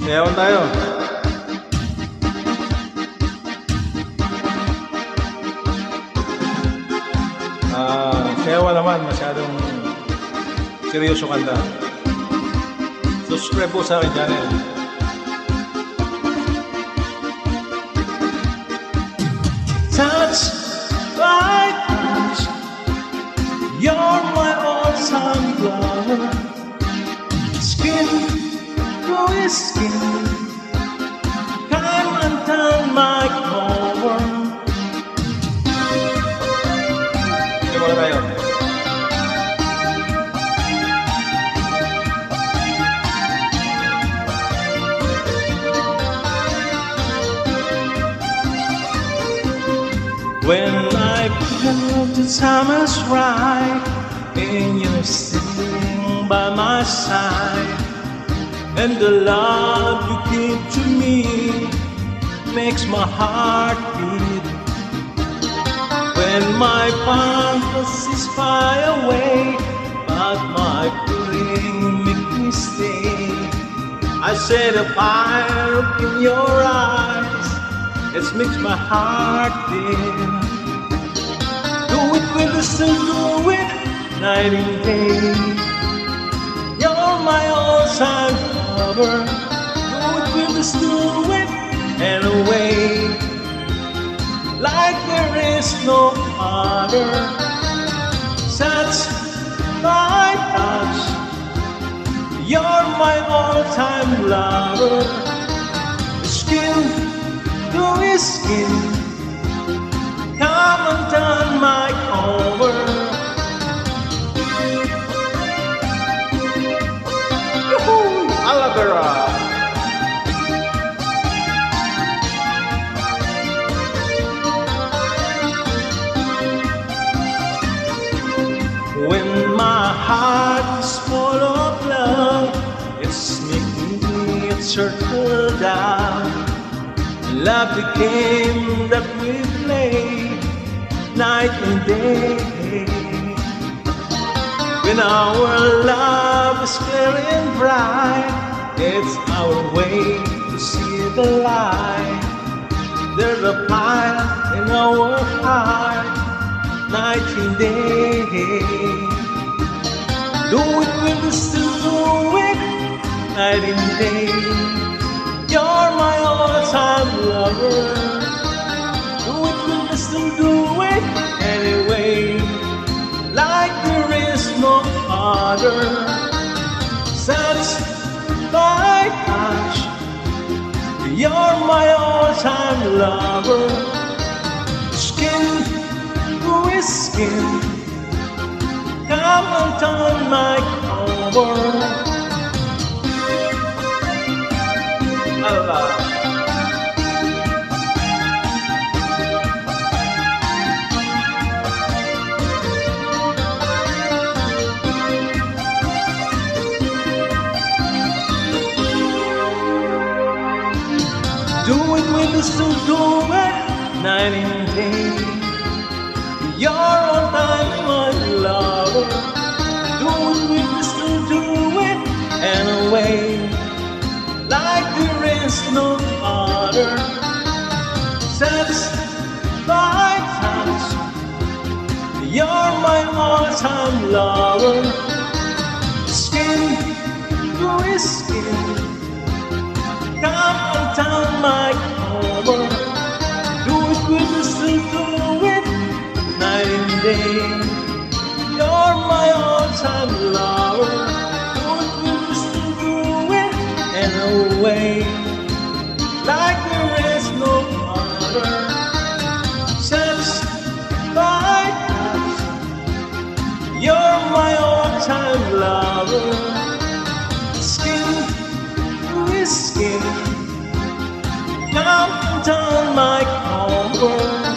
Sayawan tayo. Sayawan naman, masyadong seryoso kanta. Subscribe po sa akin channel. Touch by touch, you're my all-time lover. Skin to skin, come and turn my cover. Simula tayo. When I feel the time is right and you're sitting by my side, and the love you give to me makes my heart beat. When my fantasies fly away, but my feeling make me stay, I set a fire up in your eyes. It makes my heart beat. Do it with us and do it night and day. You're my all-time lover. Do it with us, do it and away. Like there is no other. Touch by touch, you're my all-time lover. Skin to skin, come and turn my cover. Yoo-hoo! Alabara! When my heart is full of love, it's making me circle down. Love the game that we play night and day. When our love is clear and bright, it's our way to see the light. There's a fire in our heart night and day. Do it with us, do it night and day. You're my all-time lover. Do it with us and do it anyway. Like there is no other. Touch by touch, you're my all-time lover. Skin to skin, come and turn my cover. Allah. Do it with us, to do it night and day. You're all time my lover. Do it with us, to do it and away. Like there is no other. Touch by touch, you're my all-time lover. Skin to skin, come and turn my cover. Do it with us and do it night and day. You're my all-time lover. Do it with us and do it and away. Like there is no other. Touch by touch, you're my all-time lover. Skin to skin, come and turn my cover.